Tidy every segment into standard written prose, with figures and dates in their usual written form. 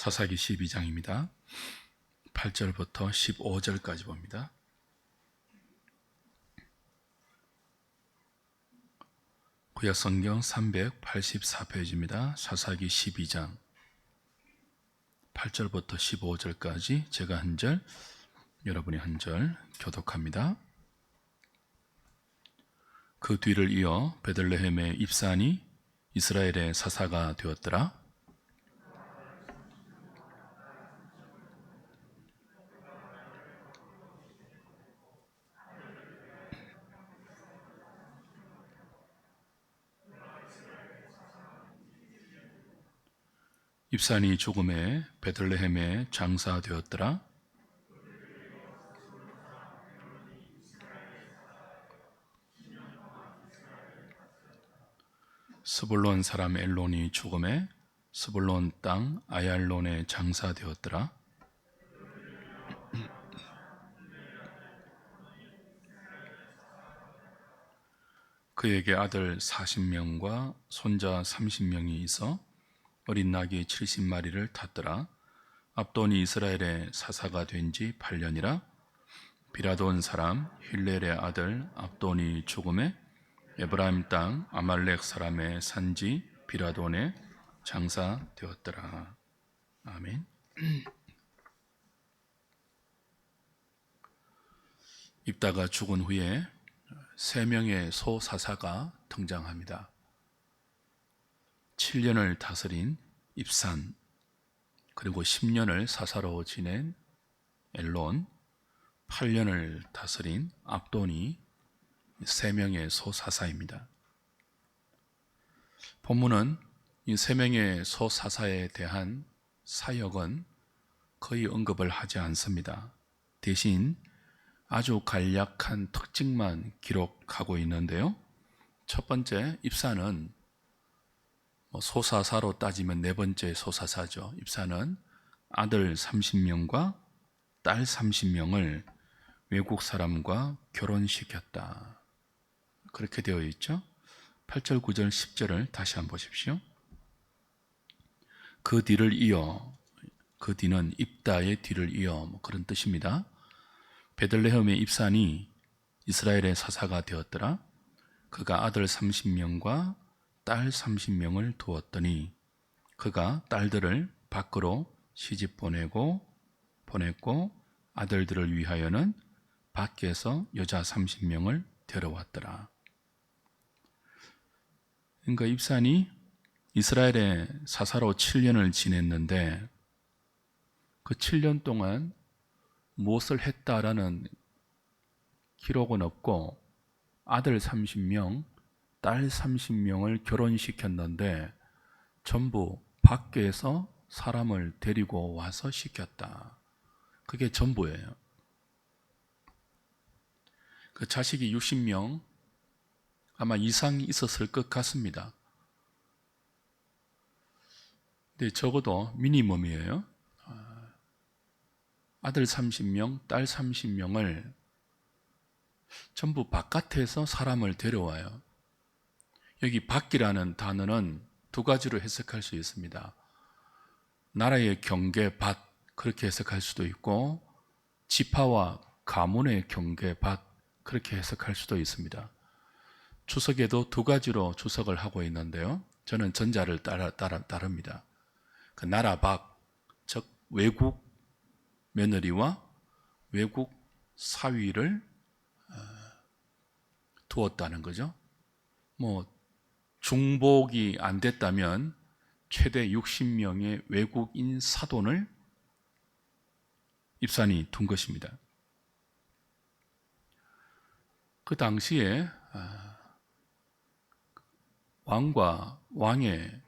사사기 12장입니다. 8절부터 15절까지 봅니다. 구약 성경 384페이지입니다. 사사기 12장 8절부터 15절까지 제가 한 절, 여러분이 한 절 교독합니다. 그 뒤를 이어 베들레헴의 입산이 이스라엘의 사사가 되었더라. 입산이 죽음에 베들레헴에 장사되었더라. 스불론 사람 엘론이 죽음에 스불론 땅 아얄론에 장사되었더라. 그에게 아들 40명과 손자 30명이 있어 어린 낙이 70마리를 탔더라. 압돈이 이스라엘의 사사가 된 지 8년이라. 비라돈 사람 힐렐의 아들 압돈이 죽음에 에브라임 땅 아말렉 사람의 산지 비라돈에 장사되었더라. 아멘. 입다가 죽은 후에 3명의 소사사가 등장합니다. 7년을 다스린 입산, 그리고 10년을 사사로 지낸 엘론, 8년을 다스린 압돈이 3명의 소사사입니다. 본문은 이 3명의 소사사에 대한 사역은 거의 언급을 하지 않습니다. 대신 아주 간략한 특징만 기록하고 있는데요. 첫 번째 입사는 소사사로 따지면 4번째 소사사죠. 입사는 아들 30명과 딸 30명을 외국 사람과 결혼시켰다. 그렇게 되어 있죠. 8절, 9절, 10절을 다시 한번 보십시오. 그 뒤를 이어, 그 뒤는 입다의 뒤를 이어 그런 뜻입니다. 베들레헴의 입산이 이스라엘의 사사가 되었더라. 그가 아들 30명과 딸 30명을 두었더니 그가 딸들을 밖으로 시집 보냈고 아들들을 위하여는 밖에서 여자 30명을 데려왔더라. 그러니까 입산이 이스라엘의 사사로 7년을 지냈는데 그 7년 동안 무엇을 했다라는 기록은 없고 아들 30명, 딸 30명을 결혼시켰는데 전부 밖에서 사람을 데리고 와서 시켰다. 그게 전부예요. 그 자식이 60명 아마 이상이 있었을 것 같습니다. 근데 적어도 미니멈이에요. 아들 30명, 딸 30명을 전부 바깥에서 사람을 데려와요. 여기 밖이라는 단어는 2가지로 해석할 수 있습니다. 나라의 경계 밭, 그렇게 해석할 수도 있고 지파와 가문의 경계 밭, 그렇게 해석할 수도 있습니다. 주석에도 2가지로 주석을 하고 있는데요. 저는 전자를 따릅니다. 그 나라 밖, 즉 외국 며느리와 외국 사위를 두었다는 거죠. 중복이 안 됐다면 최대 60명의 외국인 사돈을 입산이 둔 것입니다. 그 당시에 왕과 왕의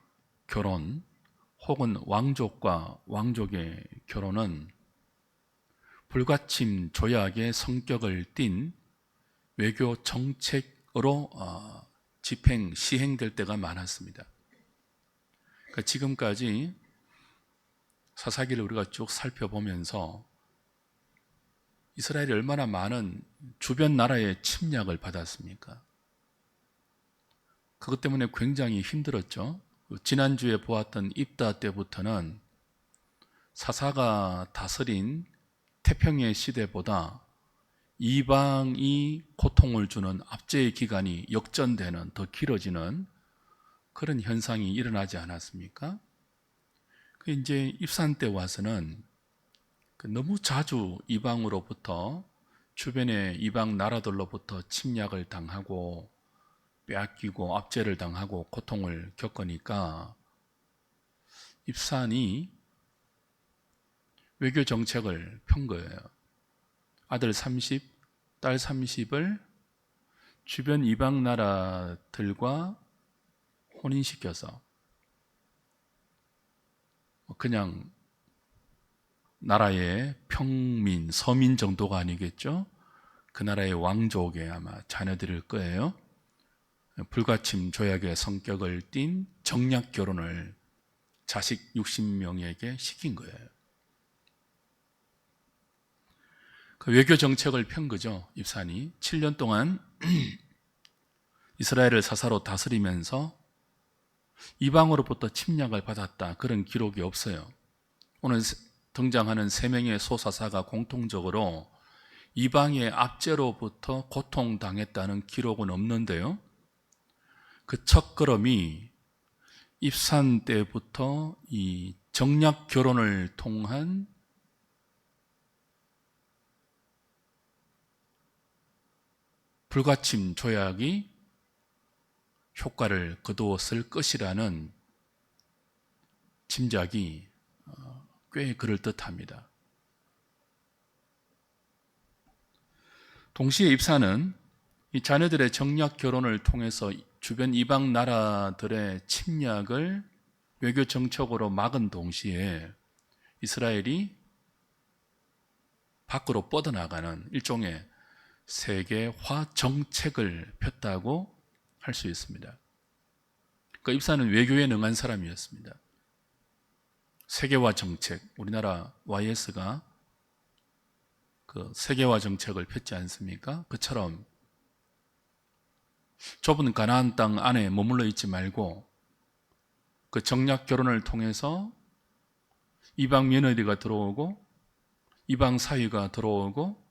결혼 혹은 왕족과 왕족의 결혼은 불가침 조약의 성격을 띤 외교 정책으로 시행될 때가 많았습니다. 그러니까 지금까지 사사기를 우리가 쭉 살펴보면서 이스라엘이 얼마나 많은 주변 나라의 침략을 받았습니까? 그것 때문에 굉장히 힘들었죠. 지난주에 보았던 입다 때부터는 사사가 다스린 태평의 시대보다 이방이 고통을 주는 압제의 기간이 역전되는, 더 길어지는 그런 현상이 일어나지 않았습니까? 이제 입산 때 와서는 너무 자주 이방으로부터, 주변의 이방 나라들로부터 침략을 당하고 빼앗기고 압제를 당하고 고통을 겪으니까 입산이 외교 정책을 편 거예요. 아들 30, 딸 30을 주변 이방 나라들과 혼인시켜서 그냥 나라의 평민, 서민 정도가 아니겠죠? 그 나라의 왕족에 아마 자녀들일 거예요. 불가침 조약의 성격을 띤 정략 결혼을 자식 60명에게 시킨 거예요. 그 외교 정책을 편 거죠. 입산이 7년 동안 이스라엘을 사사로 다스리면서 이방으로부터 침략을 받았다, 그런 기록이 없어요. 오늘 등장하는 3명의 소사사가 공통적으로 이방의 압제로부터 고통당했다는 기록은 없는데요, 그 첫걸음이 입산 때부터 이 정략 결혼을 통한 불가침 조약이 효과를 거두었을 것이라는 짐작이 꽤 그럴듯합니다. 동시에 입사는 이 자녀들의 정략 결혼을 통해서 주변 이방 나라들의 침략을 외교 정책으로 막은 동시에 이스라엘이 밖으로 뻗어나가는 일종의 세계화 정책을 폈다고 할 수 있습니다. 그러니까 입사는 외교에 능한 사람이었습니다. 세계화 정책, 우리나라 YS가 그 세계화 정책을 폈지 않습니까? 그처럼 좁은 가나안 땅 안에 머물러 있지 말고 그 정략 결혼을 통해서 이방 며느리가 들어오고 이방 사위가 들어오고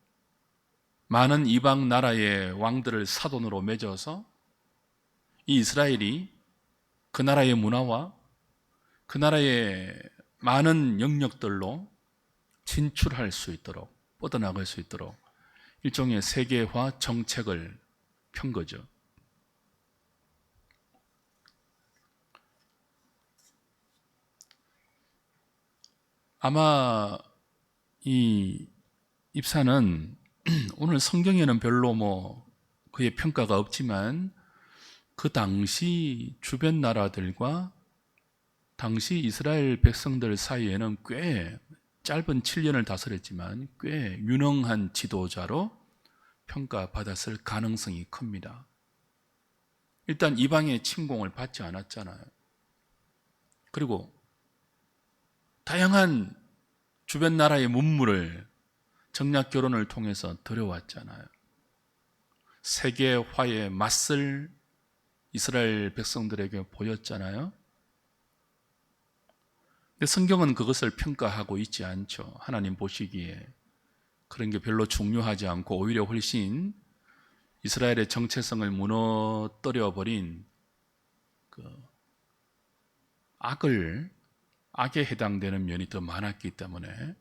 많은 이방 나라의 왕들을 사돈으로 맺어서 이 이스라엘이 그 나라의 문화와 그 나라의 많은 영역들로 진출할 수 있도록, 뻗어나갈 수 있도록 일종의 세계화 정책을 편 거죠. 아마 이 입사는 오늘 성경에는 별로 그의 평가가 없지만 그 당시 주변 나라들과 당시 이스라엘 백성들 사이에는 꽤 짧은 7년을 다스렸지만 꽤 유능한 지도자로 평가받았을 가능성이 큽니다. 일단 이방의 침공을 받지 않았잖아요. 그리고 다양한 주변 나라의 문물을 정략 결혼을 통해서 들여왔잖아요. 세계화에 맞설 이스라엘 백성들에게 보였잖아요. 근데 성경은 그것을 평가하고 있지 않죠. 하나님 보시기에 그런 게 별로 중요하지 않고 오히려 훨씬 이스라엘의 정체성을 무너뜨려버린 그 악에 해당되는 면이 더 많았기 때문에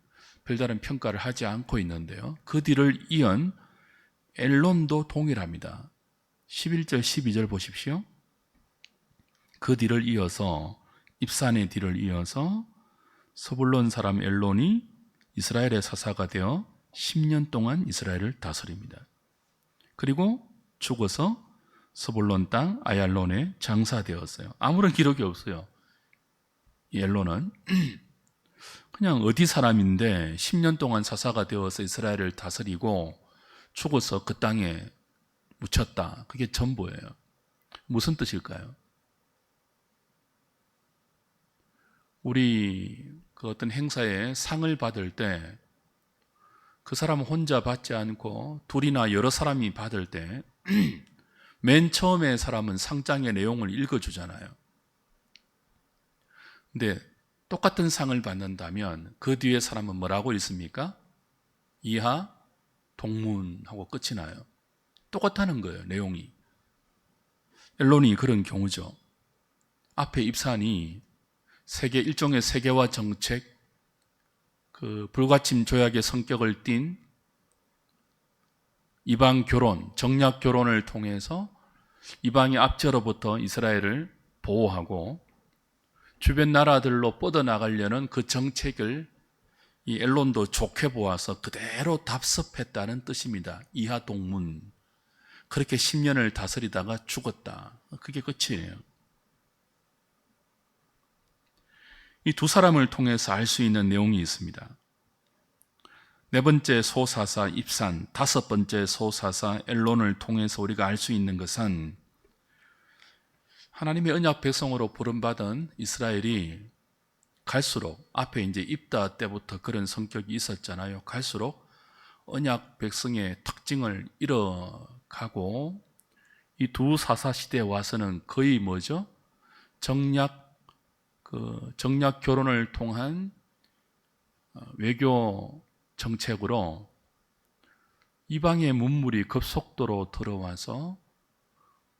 별다른 평가를 하지 않고 있는데요. 그 뒤를 이은 엘론도 동일합니다. 11절 12절 보십시오. 그 뒤를 이어서 입산의 뒤를 이어서 서불론 사람 엘론이 이스라엘의 사사가 되어 10년 동안 이스라엘을 다스립니다. 그리고 죽어서 서불론 땅 아얄론에 장사되었어요. 아무런 기록이 없어요. 이 엘론은 그냥 어디 사람인데 10년 동안 사사가 되어서 이스라엘을 다스리고 죽어서 그 땅에 묻혔다. 그게 전부예요. 무슨 뜻일까요? 우리 그 어떤 행사에 상을 받을 때 그 사람 혼자 받지 않고 둘이나 여러 사람이 받을 때 맨 처음에 사람은 상장의 내용을 읽어주잖아요. 근데 똑같은 상을 받는다면 그 뒤에 사람은 뭐라고 있습니까? 이하 동문하고 끝이 나요. 똑같다는 거예요, 내용이. 엘론이 그런 경우죠. 앞에 입산이 일종의 세계화 정책, 그 불가침 조약의 성격을 띤 이방 결혼, 정략 결혼을 통해서 이방의 압제로부터 이스라엘을 보호하고 주변 나라들로 뻗어나가려는 그 정책을 이 엘론도 좋게 보아서 그대로 답습했다는 뜻입니다. 이하 동문. 그렇게 10년을 다스리다가 죽었다. 그게 끝이에요. 이 두 사람을 통해서 알 수 있는 내용이 있습니다. 네 번째 소사사 입산, 다섯 번째 소사사 엘론을 통해서 우리가 알 수 있는 것은 하나님의 언약 백성으로 부름받은 이스라엘이 갈수록, 앞에 이제 입다 때부터 그런 성격이 있었잖아요. 갈수록 언약 백성의 특징을 잃어가고 이 두 사사 시대에 와서는 거의 뭐죠? 정략 결혼을 통한 외교 정책으로 이방의 문물이 급속도로 들어와서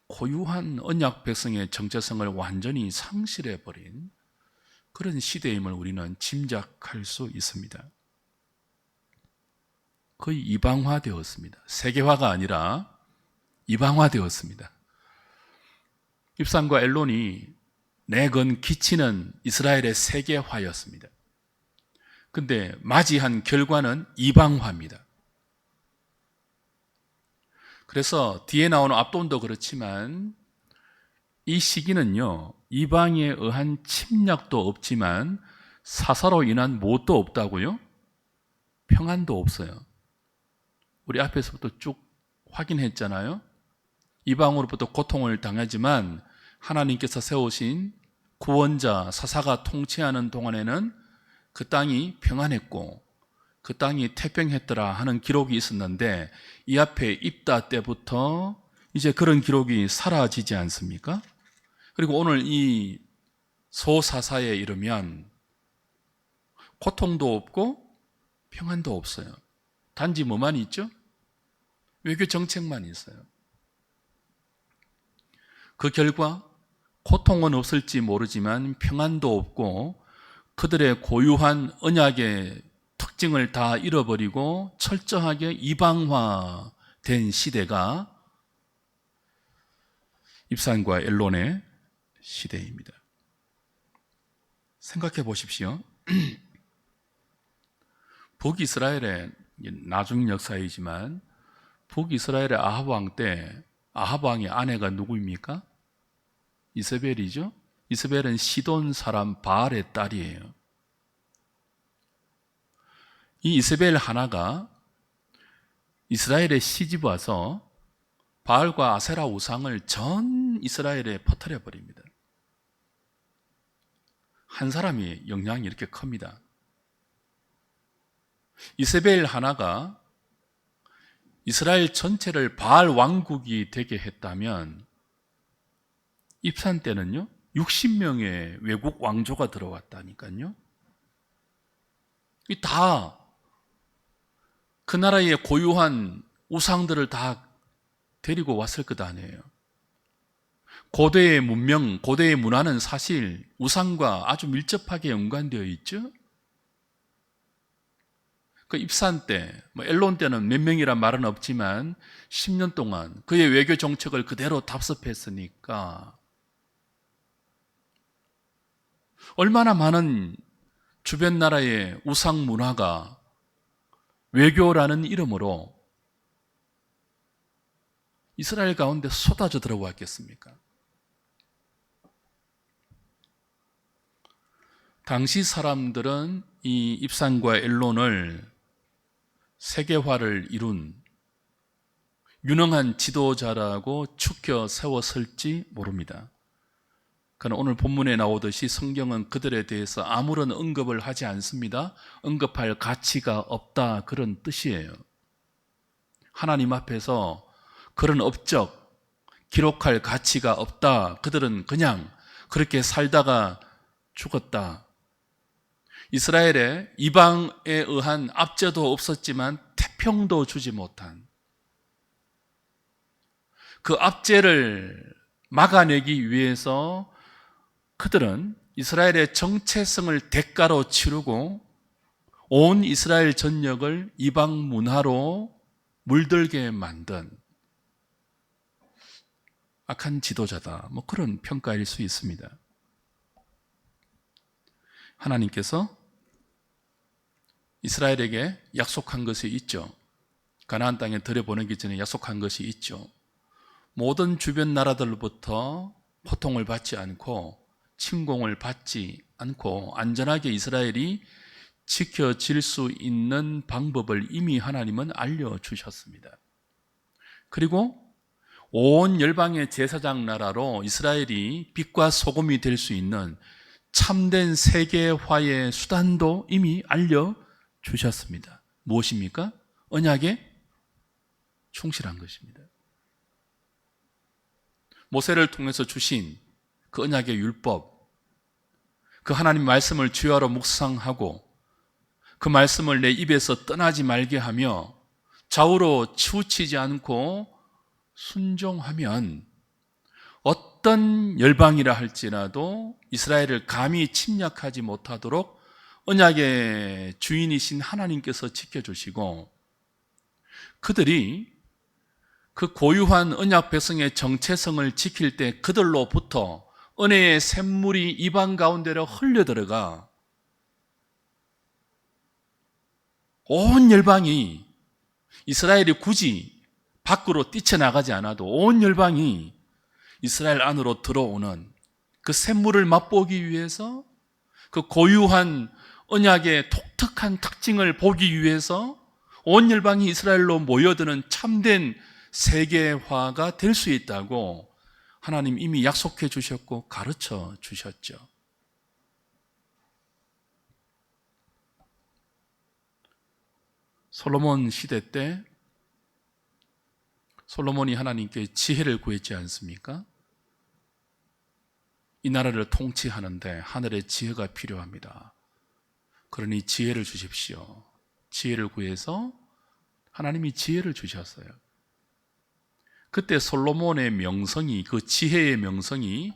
고유한 언약 백성의 정체성을 완전히 상실해버린 그런 시대임을 우리는 짐작할 수 있습니다. 거의 이방화되었습니다. 세계화가 아니라 이방화되었습니다. 입산과 엘론이 내건 기치는 이스라엘의 세계화였습니다. 근데 맞이한 결과는 이방화입니다. 그래서 뒤에 나오는 압돈도 그렇지만 이 시기는요, 이방에 의한 침략도 없지만 사사로 인한 못도 없다고요? 평안도 없어요. 우리 앞에서부터 쭉 확인했잖아요. 이방으로부터 고통을 당하지만 하나님께서 세우신 구원자 사사가 통치하는 동안에는 그 땅이 평안했고 그 땅이 태평했더라 하는 기록이 있었는데 이 앞에 입다 때부터 이제 그런 기록이 사라지지 않습니까? 그리고 오늘 이 소사사에 이르면 고통도 없고 평안도 없어요. 단지 뭐만 있죠? 외교 정책만 있어요. 그 결과 고통은 없을지 모르지만 평안도 없고 그들의 고유한 언약의 특징을 다 잃어버리고 철저하게 이방화된 시대가 입산과 엘론의 시대입니다. 생각해 보십시오. 북이스라엘의 나중 역사이지만 북이스라엘의 아합 왕 때 아합 왕의 아내가 누구입니까? 이세벨이죠. 이세벨은 시돈 사람 바알의 딸이에요. 이 이세벨 하나가 이스라엘에 시집 와서 바알과 아세라 우상을 전 이스라엘에 퍼뜨려 버립니다. 한 사람이 영향이 이렇게 큽니다. 이세벨 하나가 이스라엘 전체를 바알 왕국이 되게 했다면 입산 때는요 60명의 외국 왕조가 들어왔다니까요. 이 다 그 나라의 고유한 우상들을 다 데리고 왔을 것 아니에요. 고대의 문명, 고대의 문화는 사실 우상과 아주 밀접하게 연관되어 있죠. 그 입산 때, 엘론 때는 몇 명이란 말은 없지만 10년 동안 그의 외교 정책을 그대로 답습했으니까 얼마나 많은 주변 나라의 우상 문화가 외교라는 이름으로 이스라엘 가운데 쏟아져 들어왔겠습니까? 당시 사람들은 이 입산과 엘론을 세계화를 이룬 유능한 지도자라고 추켜 세웠을지 모릅니다. 그러나 오늘 본문에 나오듯이 성경은 그들에 대해서 아무런 언급을 하지 않습니다. 언급할 가치가 없다 그런 뜻이에요. 하나님 앞에서 그런 업적, 기록할 가치가 없다. 그들은 그냥 그렇게 살다가 죽었다. 이스라엘에 이방에 의한 압제도 없었지만 태평도 주지 못한 그 압제를 막아내기 위해서 그들은 이스라엘의 정체성을 대가로 치르고 온 이스라엘 전역을 이방 문화로 물들게 만든 악한 지도자다. 그런 평가일 수 있습니다. 하나님께서 이스라엘에게 약속한 것이 있죠. 가나안 땅에 들여보내기 전에 약속한 것이 있죠. 모든 주변 나라들로부터 고통을 받지 않고 침공을 받지 않고 안전하게 이스라엘이 지켜질 수 있는 방법을 이미 하나님은 알려주셨습니다. 그리고 온 열방의 제사장 나라로 이스라엘이 빛과 소금이 될 수 있는 참된 세계화의 수단도 이미 알려주셨습니다. 무엇입니까? 언약에 충실한 것입니다. 모세를 통해서 주신 그 언약의 율법, 그 하나님 말씀을 주야로 묵상하고 그 말씀을 내 입에서 떠나지 말게 하며 좌우로 치우치지 않고 순종하면 어떤 열방이라 할지라도 이스라엘을 감히 침략하지 못하도록 언약의 주인이신 하나님께서 지켜주시고 그들이 그 고유한 언약 백성의 정체성을 지킬 때 그들로부터 은혜의 샘물이 이방 가운데로 흘려들어가 온 열방이 이스라엘이 굳이 밖으로 뛰쳐나가지 않아도 온 열방이 이스라엘 안으로 들어오는 그 샘물을 맛보기 위해서 그 고유한 언약의 독특한 특징을 보기 위해서 온 열방이 이스라엘로 모여드는 참된 세계화가 될 수 있다고 하나님 이미 약속해 주셨고 가르쳐 주셨죠. 솔로몬 시대 때 솔로몬이 하나님께 지혜를 구했지 않습니까? 이 나라를 통치하는데 하늘의 지혜가 필요합니다. 그러니 지혜를 주십시오. 지혜를 구해서 하나님이 지혜를 주셨어요. 그때 솔로몬의 명성이, 그 지혜의 명성이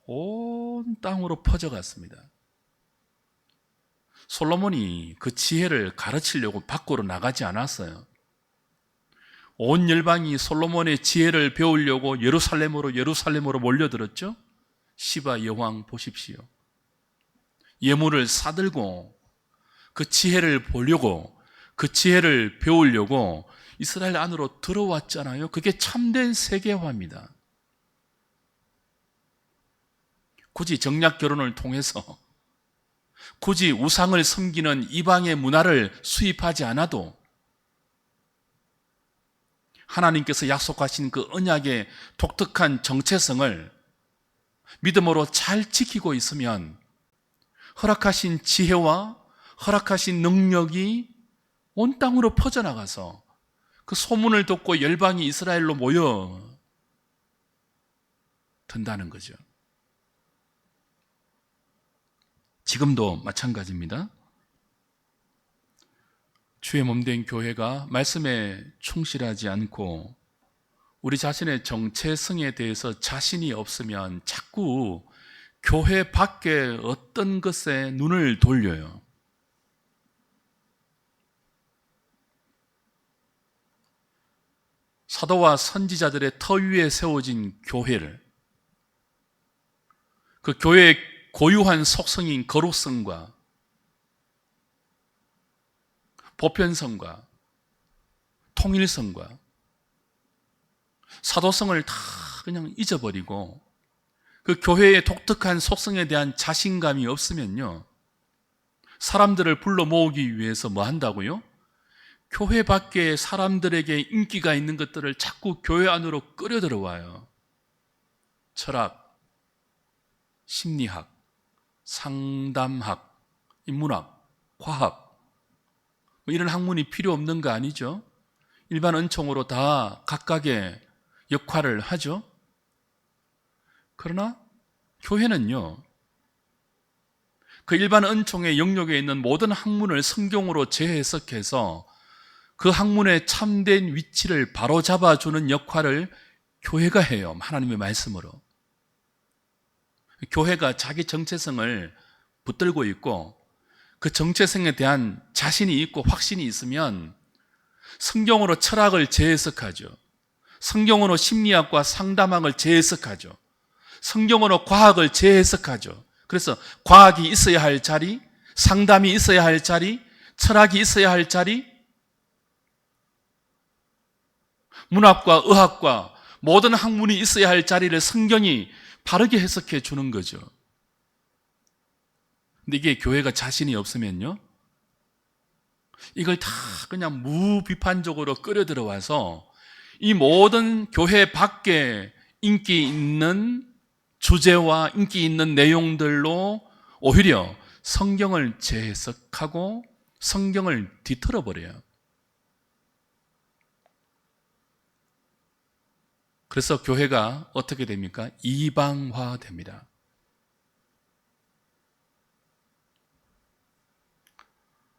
온 땅으로 퍼져갔습니다. 솔로몬이 그 지혜를 가르치려고 밖으로 나가지 않았어요. 온 열방이 솔로몬의 지혜를 배우려고 예루살렘으로 몰려들었죠. 시바 여왕 보십시오. 예물을 사들고 그 지혜를 보려고, 그 지혜를 배우려고 이스라엘 안으로 들어왔잖아요. 그게 참된 세계화입니다. 굳이 정략 결혼을 통해서 굳이 우상을 섬기는 이방의 문화를 수입하지 않아도 하나님께서 약속하신 그 언약의 독특한 정체성을 믿음으로 잘 지키고 있으면 허락하신 지혜와 허락하신 능력이 온 땅으로 퍼져나가서 그 소문을 듣고 열방이 이스라엘로 모여 든다는 거죠. 지금도 마찬가지입니다. 주의 몸된 교회가 말씀에 충실하지 않고 우리 자신의 정체성에 대해서 자신이 없으면 자꾸 교회 밖에 어떤 것에 눈을 돌려요. 사도와 선지자들의 터 위에 세워진 교회를, 그 교회의 고유한 속성인 거룩성과 보편성과 통일성과 사도성을 다 그냥 잊어버리고 그 교회의 독특한 속성에 대한 자신감이 없으면요, 사람들을 불러 모으기 위해서 뭐 한다고요? 교회 밖에 사람들에게 인기가 있는 것들을 자꾸 교회 안으로 끌어 들어와요. 철학, 심리학, 상담학, 인문학, 과학, 이런 학문이 필요 없는 거 아니죠? 일반 은총으로 다 각각의 역할을 하죠. 그러나 교회는요, 그 일반 은총의 영역에 있는 모든 학문을 성경으로 재해석해서 그 학문의 참된 위치를 바로잡아주는 역할을 교회가 해요. 하나님의 말씀으로. 교회가 자기 정체성을 붙들고 있고 그 정체성에 대한 자신이 있고 확신이 있으면 성경으로 철학을 재해석하죠. 성경으로 심리학과 상담학을 재해석하죠. 성경으로 과학을 재해석하죠. 그래서 과학이 있어야 할 자리, 상담이 있어야 할 자리, 철학이 있어야 할 자리, 문학과 의학과 모든 학문이 있어야 할 자리를 성경이 바르게 해석해 주는 거죠. 근데 이게 교회가 자신이 없으면요, 이걸 다 그냥 무비판적으로 끌어들어와서 이 모든 교회 밖에 인기 있는 주제와 인기 있는 내용들로 오히려 성경을 재해석하고 성경을 뒤틀어버려요. 그래서 교회가 어떻게 됩니까? 이방화됩니다.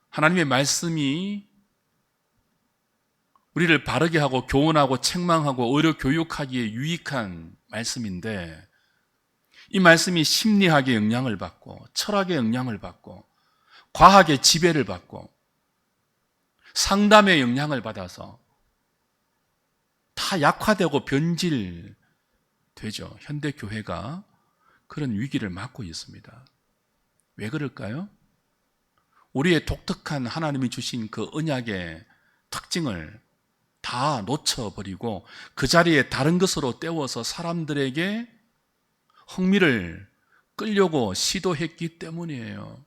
하나님의 말씀이 우리를 바르게 하고 교훈하고 책망하고 의료 교육하기에 유익한 말씀인데 이 말씀이 심리학의 영향을 받고 철학의 영향을 받고 과학의 지배를 받고 상담의 영향을 받아서 다 약화되고 변질되죠. 현대 교회가 그런 위기를 맞고 있습니다. 왜 그럴까요? 우리의 독특한 하나님이 주신 그 언약의 특징을 다 놓쳐버리고 그 자리에 다른 것으로 때워서 사람들에게 흥미를 끌려고 시도했기 때문이에요.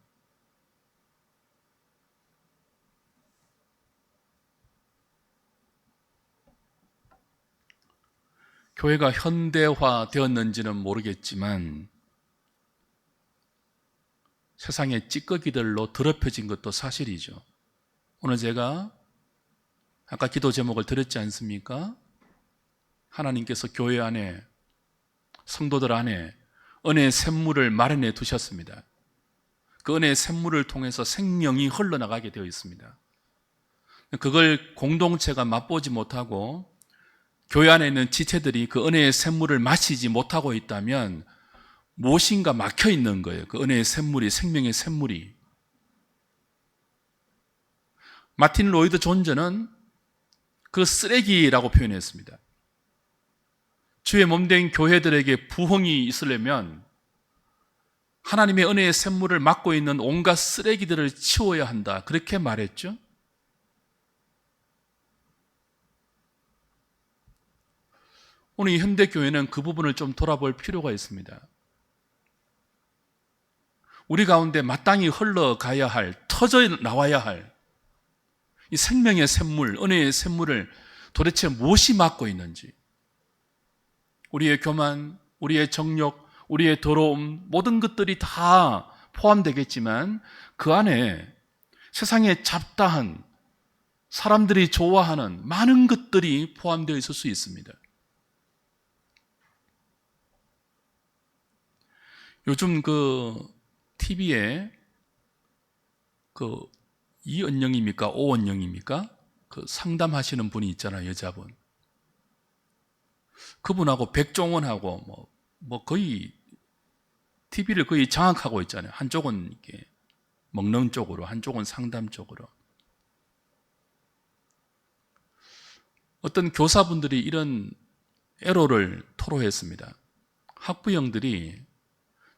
교회가 현대화 되었는지는 모르겠지만 세상의 찌꺼기들로 더럽혀진 것도 사실이죠. 오늘 제가 아까 기도 제목을 드렸지 않습니까? 하나님께서 교회 안에 성도들 안에 은혜의 샘물을 마련해 두셨습니다. 그 은혜의 샘물을 통해서 생명이 흘러나가게 되어 있습니다. 그걸 공동체가 맛보지 못하고 교회 안에 있는 지체들이 그 은혜의 샘물을 마시지 못하고 있다면 무엇인가 막혀 있는 거예요. 그 은혜의 샘물이, 생명의 샘물이. 마틴 로이드 존저는 그 쓰레기라고 표현했습니다. 주의 몸된 교회들에게 부흥이 있으려면 하나님의 은혜의 샘물을 막고 있는 온갖 쓰레기들을 치워야 한다. 그렇게 말했죠. 오늘 이 현대교회는 그 부분을 좀 돌아볼 필요가 있습니다. 우리 가운데 마땅히 흘러가야 할, 터져 나와야 할 이 생명의 샘물, 은혜의 샘물을 도대체 무엇이 막고 있는지, 우리의 교만, 우리의 정욕, 우리의 더러움, 모든 것들이 다 포함되겠지만 그 안에 세상에 잡다한 사람들이 좋아하는 많은 것들이 포함되어 있을 수 있습니다. 요즘 그 TV에 그 이은영입니까? 오은영입니까? 그 상담하시는 분이 있잖아요, 여자분. 그분하고 백종원하고 뭐 거의 TV를 거의 장악하고 있잖아요. 한쪽은 이렇게 먹는 쪽으로, 한쪽은 상담 쪽으로. 어떤 교사분들이 이런 애로를 토로했습니다. 학부형들이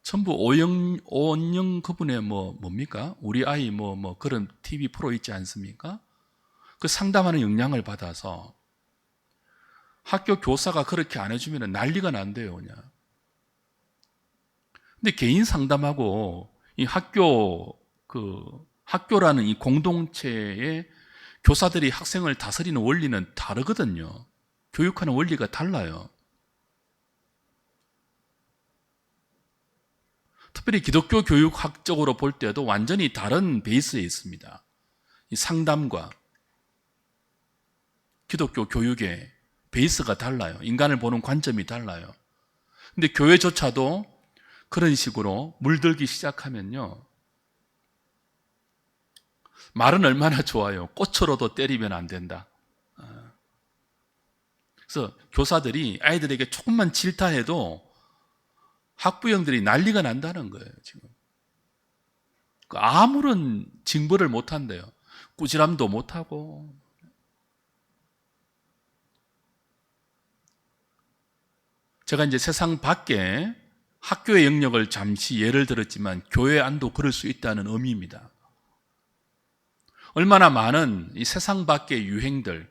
전부 오은영 그분의 뭡니까? 우리 아이 그런 TV 프로 있지 않습니까? 그 상담하는 영향을 받아서 학교 교사가 그렇게 안 해주면 난리가 난대요, 그냥. 근데 개인 상담하고 이 학교라는 이 공동체의 교사들이 학생을 다스리는 원리는 다르거든요. 교육하는 원리가 달라요. 특별히 기독교 교육학적으로 볼 때도 완전히 다른 베이스에 있습니다. 이 상담과 기독교 교육의 베이스가 달라요. 인간을 보는 관점이 달라요. 근데 교회조차도 그런 식으로 물들기 시작하면요, 말은 얼마나 좋아요. 꽃으로도 때리면 안 된다. 그래서 교사들이 아이들에게 조금만 질타해도 학부형들이 난리가 난다는 거예요, 지금. 아무런 징벌을 못 한대요. 꾸지람도 못 하고. 제가 이제 세상 밖에 학교의 영역을 잠시 예를 들었지만 교회 안도 그럴 수 있다는 의미입니다. 얼마나 많은 이 세상 밖의 유행들,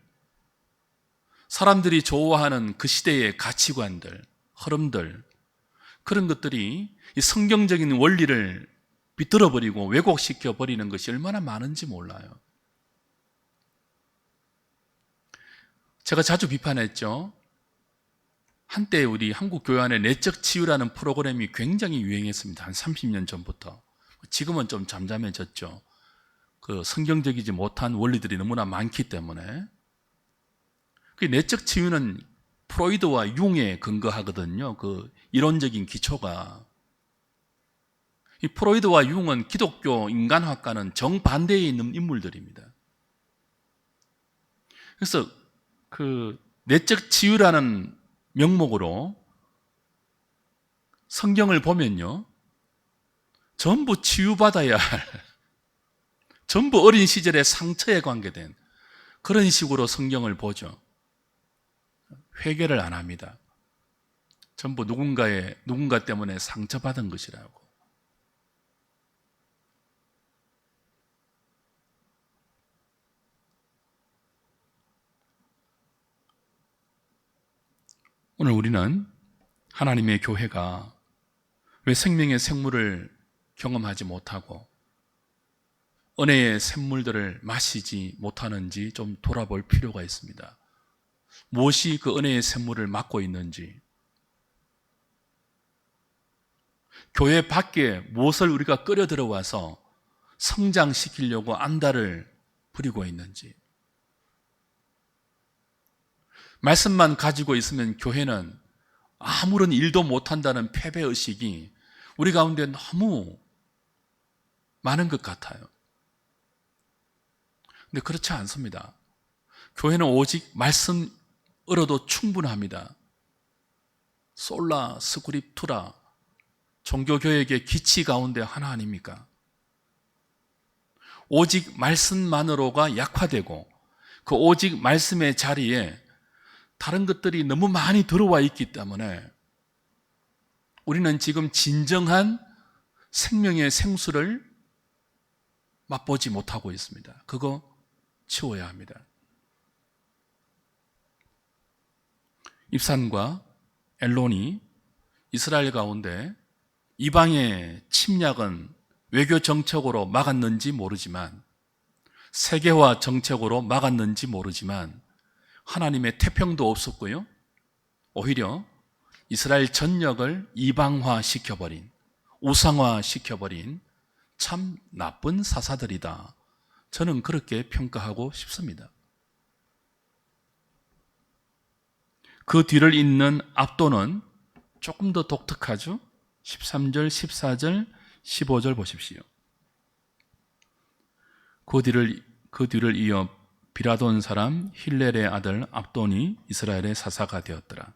사람들이 좋아하는 그 시대의 가치관들, 흐름들, 그런 것들이 이 성경적인 원리를 비틀어버리고 왜곡시켜버리는 것이 얼마나 많은지 몰라요. 제가 자주 비판했죠. 한때 우리 한국 교회 안에 내적 치유라는 프로그램이 굉장히 유행했습니다. 한 30년 전부터. 지금은 좀 잠잠해졌죠. 그 성경적이지 못한 원리들이 너무나 많기 때문에. 그 내적 치유는 프로이드와 융에 근거하거든요. 그 이론적인 기초가. 이 프로이드와 융은 기독교 인간학과는 정반대에 있는 인물들입니다. 그래서 그 내적 치유라는 명목으로 성경을 보면요, 전부 치유받아야 할, 전부 어린 시절의 상처에 관계된 그런 식으로 성경을 보죠. 회개를 안 합니다. 전부 누군가 때문에 상처받은 것이라고. 오늘 우리는 하나님의 교회가 왜 생명의 샘물을 경험하지 못하고 은혜의 샘물들을 마시지 못하는지 좀 돌아볼 필요가 있습니다. 무엇이 그 은혜의 샘물을 막고 있는지, 교회 밖에 무엇을 우리가 끌어 들어와서 성장시키려고 안달을 부리고 있는지. 말씀만 가지고 있으면 교회는 아무런 일도 못한다는 패배의식이 우리 가운데 너무 많은 것 같아요. 근데 그렇지 않습니다. 교회는 오직 말씀으로도 충분합니다. 솔라 스크립투라, 종교교역의 기치 가운데 하나 아닙니까? 오직 말씀만으로가 약화되고 그 오직 말씀의 자리에 다른 것들이 너무 많이 들어와 있기 때문에 우리는 지금 진정한 생명의 생수를 맛보지 못하고 있습니다. 그거 치워야 합니다. 입산과 엘론이 이스라엘 가운데 이방의 침략은 외교 정책으로 막았는지 모르지만, 세계화 정책으로 막았는지 모르지만 하나님의 태평도 없었고요, 오히려 이스라엘 전역을 이방화 시켜버린, 우상화 시켜버린 참 나쁜 사사들이다. 저는 그렇게 평가하고 싶습니다. 그 뒤를 잇는 압도는 조금 더 독특하죠. 13절, 14절, 15절 보십시오. 그 뒤를 이어 비라돈 사람 힐렐의 아들 압돈이 이스라엘의 사사가 되었더라.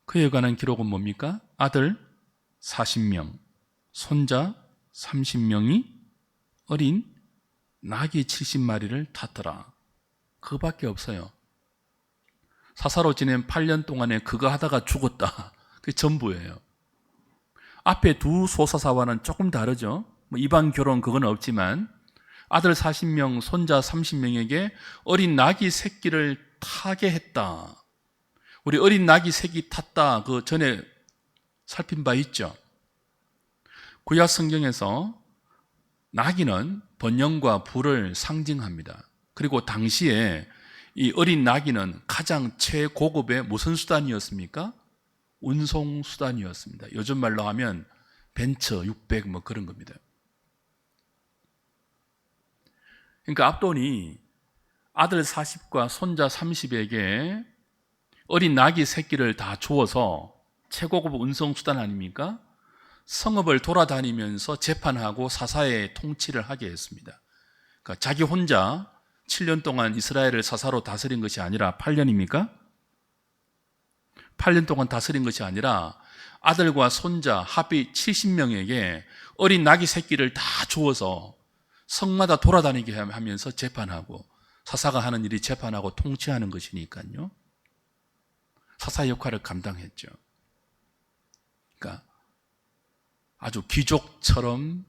그에 관한 기록은 뭡니까? 아들 40명, 손자 30명이 어린 나귀 70마리를 탔더라. 그거밖에 없어요. 사사로 지낸 8년 동안에 그거 하다가 죽었다. 그게 전부예요. 앞에 두 소사사와는 조금 다르죠. 이방 결혼 그건 없지만 아들 40명, 손자 30명에게 어린 나귀 새끼를 타게 했다. 우리 어린 나귀 새끼 탔다 그 전에 살핀 바 있죠. 구약 성경에서 나귀는 번영과 부를 상징합니다. 그리고 당시에 이 어린 나귀는 가장 최고급의 무슨 수단이었습니까? 운송 수단이었습니다. 요즘 말로 하면 벤처 600 뭐 그런 겁니다. 그러니까 압돈이 아들 40과 손자 30에게 어린 나귀 새끼를 다 주어서 최고급 운송 수단 아닙니까? 성읍을 돌아다니면서 재판하고 사사의 통치를 하게 했습니다. 그러니까 자기 혼자 7년 동안 이스라엘을 사사로 다스린 것이 아니라 8년입니까? 8년 동안 다스린 것이 아니라 아들과 손자 합의 70명에게 어린 나귀 새끼를 다 주어서 성마다 돌아다니게 하면서 재판하고, 사사가 하는 일이 재판하고 통치하는 것이니까요. 사사 역할을 감당했죠. 그러니까 아주 귀족처럼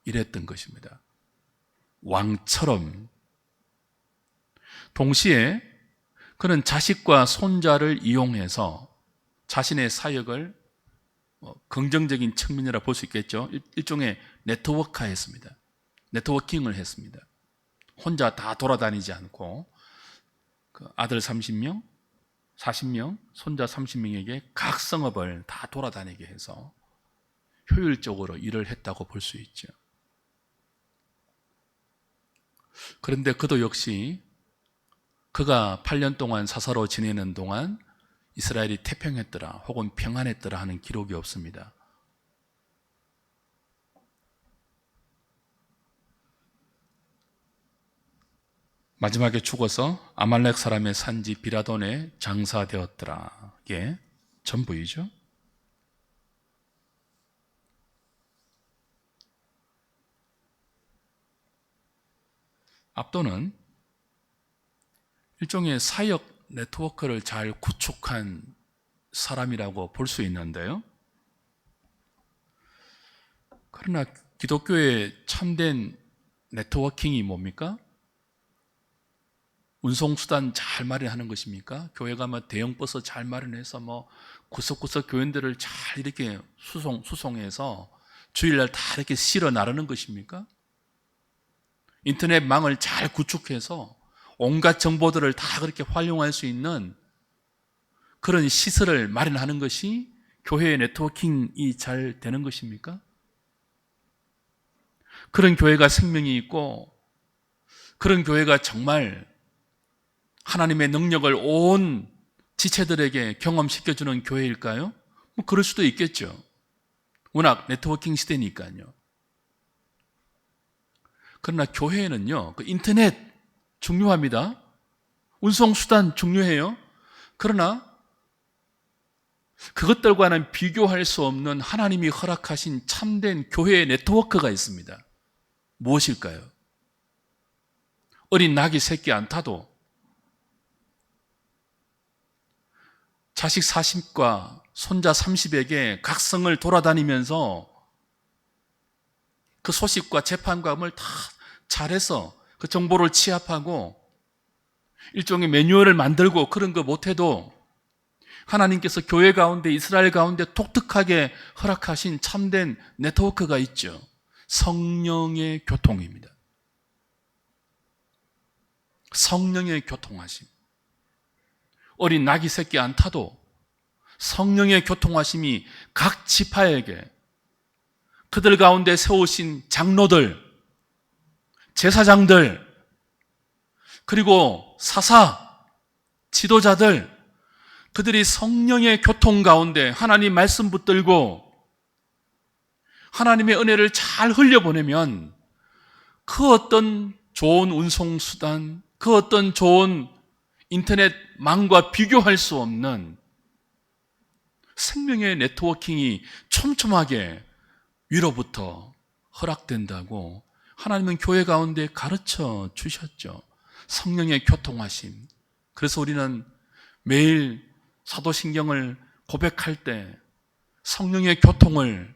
일했던 것입니다. 왕처럼. 동시에 그는 자식과 손자를 이용해서 자신의 사역을 긍정적인 측면이라 볼 수 있겠죠. 일종의 네트워크화했습니다. 네트워킹을 했습니다. 혼자 다 돌아다니지 않고 그 아들 30명, 40명, 손자 30명에게 각 성읍을 다 돌아다니게 해서 효율적으로 일을 했다고 볼 수 있죠. 그런데 그도 역시 그가 8년 동안 사사로 지내는 동안 이스라엘이 태평했더라 혹은 평안했더라 하는 기록이 없습니다. 마지막에 죽어서 아말렉 사람의 산지 비라돈에 장사되었더라. 이게 전부이죠. 압도는 일종의 사역 네트워크를 잘 구축한 사람이라고 볼 수 있는데요. 그러나 기독교의 참된 네트워킹이 뭡니까? 운송수단 잘 마련하는 것입니까? 교회가 대형 버스 잘 마련해서 구석구석 교인들을 잘 이렇게 수송해서 주일날 다 이렇게 실어 나르는 것입니까? 인터넷망을 잘 구축해서 온갖 정보들을 다 그렇게 활용할 수 있는 그런 시설을 마련하는 것이 교회의 네트워킹이 잘 되는 것입니까? 그런 교회가 생명이 있고 그런 교회가 정말 하나님의 능력을 온 지체들에게 경험시켜주는 교회일까요? 그럴 수도 있겠죠. 워낙 네트워킹 시대니까요. 그러나 교회에는요, 그 인터넷 중요합니다. 운송수단 중요해요. 그러나 그것들과는 비교할 수 없는 하나님이 허락하신 참된 교회의 네트워크가 있습니다. 무엇일까요? 어린 나귀 새끼 안 타도 자식 40과 손자 30에게 각 성을 돌아다니면서 그 소식과 재판감을 다 잘해서 그 정보를 취합하고 일종의 매뉴얼을 만들고 그런 거 못해도 하나님께서 교회 가운데 이스라엘 가운데 독특하게 허락하신 참된 네트워크가 있죠. 성령의 교통입니다. 성령의 교통하심. 어린 나귀 새끼 안 타도 성령의 교통하심이 각 지파에게 그들 가운데 세우신 장로들, 제사장들, 그리고 사사, 지도자들, 그들이 성령의 교통 가운데 하나님 말씀 붙들고 하나님의 은혜를 잘 흘려보내면 그 어떤 좋은 운송수단, 그 어떤 좋은 인터넷망과 비교할 수 없는 생명의 네트워킹이 촘촘하게 위로부터 허락된다고 하나님은 교회 가운데 가르쳐 주셨죠. 성령의 교통하심. 그래서 우리는 매일 사도신경을 고백할 때 성령의 교통을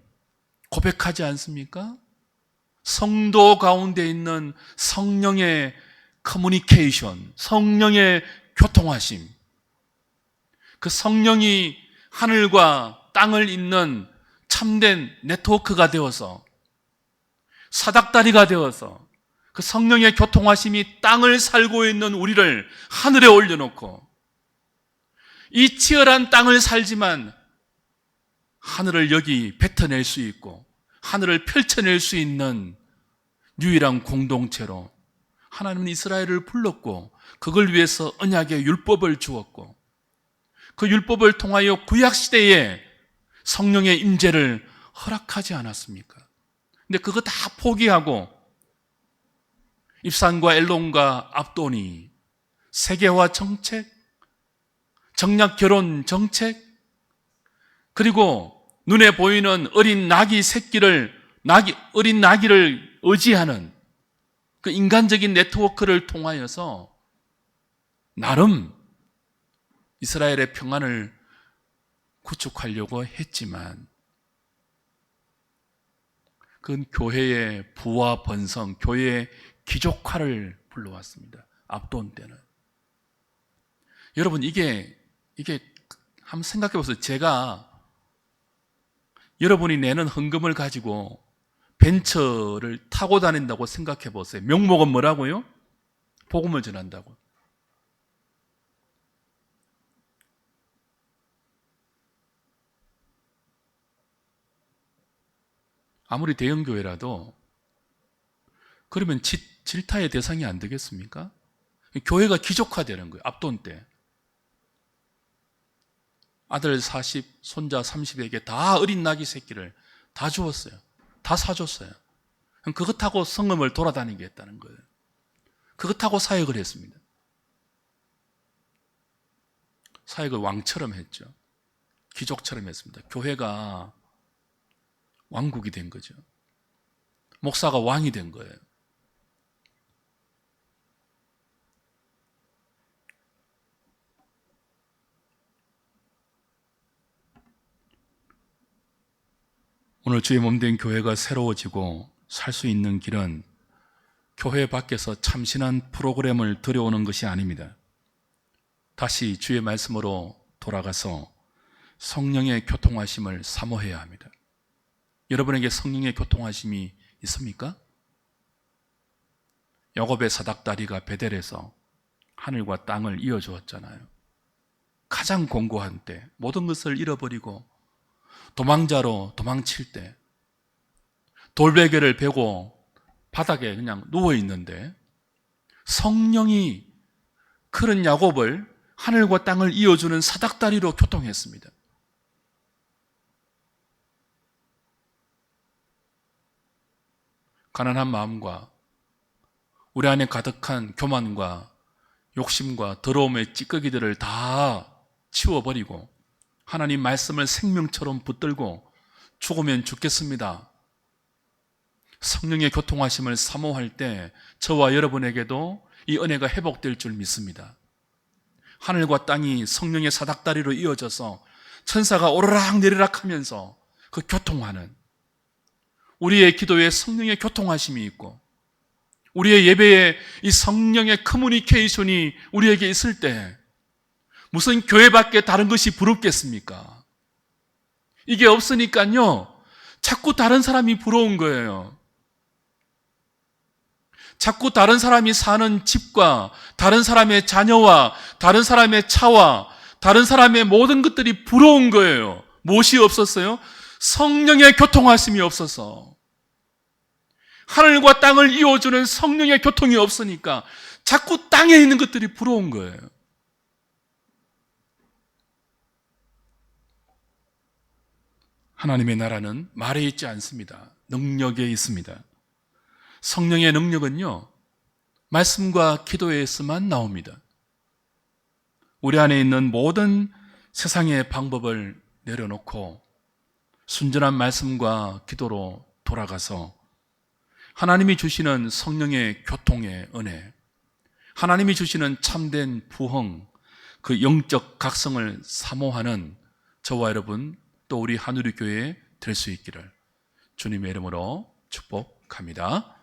고백하지 않습니까? 성도 가운데 있는 성령의 커뮤니케이션, 성령의 교통하심. 그 성령이 하늘과 땅을 잇는 참된 네트워크가 되어서 사닥다리가 되어서 그 성령의 교통하심이 땅을 살고 있는 우리를 하늘에 올려놓고 이 치열한 땅을 살지만 하늘을 여기 뱉어낼 수 있고 하늘을 펼쳐낼 수 있는 유일한 공동체로 하나님은 이스라엘을 불렀고 그걸 위해서 언약의 율법을 주었고 그 율법을 통하여 구약시대에 성령의 임재를 허락하지 않았습니까? 근데 그거 다 포기하고 입산과 엘론과 압돈이 세계화 정책, 정략 결혼 정책, 그리고 눈에 보이는 어린 나기를 의지하는 그 인간적인 네트워크를 통하여서 나름 이스라엘의 평안을 구축하려고 했지만 그건 교회의 부와 번성, 교회의 기족화를 불러왔습니다. 압돈 때는. 여러분 이게 한번 생각해 보세요. 제가 여러분이 내는 헌금을 가지고 벤처를 타고 다닌다고 생각해 보세요. 명목은 뭐라고요? 복음을 전한다고. 아무리 대형교회라도 그러면 질타의 대상이 안 되겠습니까? 교회가 기족화되는 거예요. 압돈 때. 아들 40, 손자 30에게 다 어린 나귀 새끼를 다 주었어요. 다 사줬어요. 그것 타고 성읍을 돌아다니게 했다는 거예요. 그것 타고 사역을 했습니다. 사역을 왕처럼 했죠. 귀족처럼 했습니다. 교회가 왕국이 된 거죠. 목사가 왕이 된 거예요. 오늘 주의 몸된 교회가 새로워지고 살 수 있는 길은 교회 밖에서 참신한 프로그램을 들여오는 것이 아닙니다. 다시 주의 말씀으로 돌아가서 성령의 교통하심을 사모해야 합니다. 여러분에게 성령의 교통하심이 있습니까? 야곱의 사닥다리가 베델에서 하늘과 땅을 이어주었잖아요. 가장 공고한 때, 모든 것을 잃어버리고 도망자로 도망칠 때, 돌베개를 베고 바닥에 그냥 누워있는데 성령이 그런 야곱을 하늘과 땅을 이어주는 사닥다리로 교통했습니다. 가난한 마음과 우리 안에 가득한 교만과 욕심과 더러움의 찌꺼기들을 다 치워버리고 하나님 말씀을 생명처럼 붙들고 죽으면 죽겠습니다. 성령의 교통하심을 사모할 때 저와 여러분에게도 이 은혜가 회복될 줄 믿습니다. 하늘과 땅이 성령의 사닥다리로 이어져서 천사가 오르락 내리락 하면서 그 교통하는, 우리의 기도에 성령의 교통하심이 있고 우리의 예배에 이 성령의 커뮤니케이션이 우리에게 있을 때 무슨 교회밖에 다른 것이 부럽겠습니까? 이게 없으니까요 자꾸 다른 사람이 부러운 거예요. 자꾸 다른 사람이 사는 집과 다른 사람의 자녀와 다른 사람의 차와 다른 사람의 모든 것들이 부러운 거예요. 무엇이 없었어요? 성령의 교통하심이 없어서. 하늘과 땅을 이어주는 성령의 교통이 없으니까 자꾸 땅에 있는 것들이 부러운 거예요. 하나님의 나라는 말에 있지 않습니다. 능력에 있습니다. 성령의 능력은요, 말씀과 기도에서만 나옵니다. 우리 안에 있는 모든 세상의 방법을 내려놓고 순전한 말씀과 기도로 돌아가서 하나님이 주시는 성령의 교통의 은혜, 하나님이 주시는 참된 부흥, 그 영적 각성을 사모하는 저와 여러분 또 우리 하누리 교회에 될 수 있기를 주님의 이름으로 축복합니다.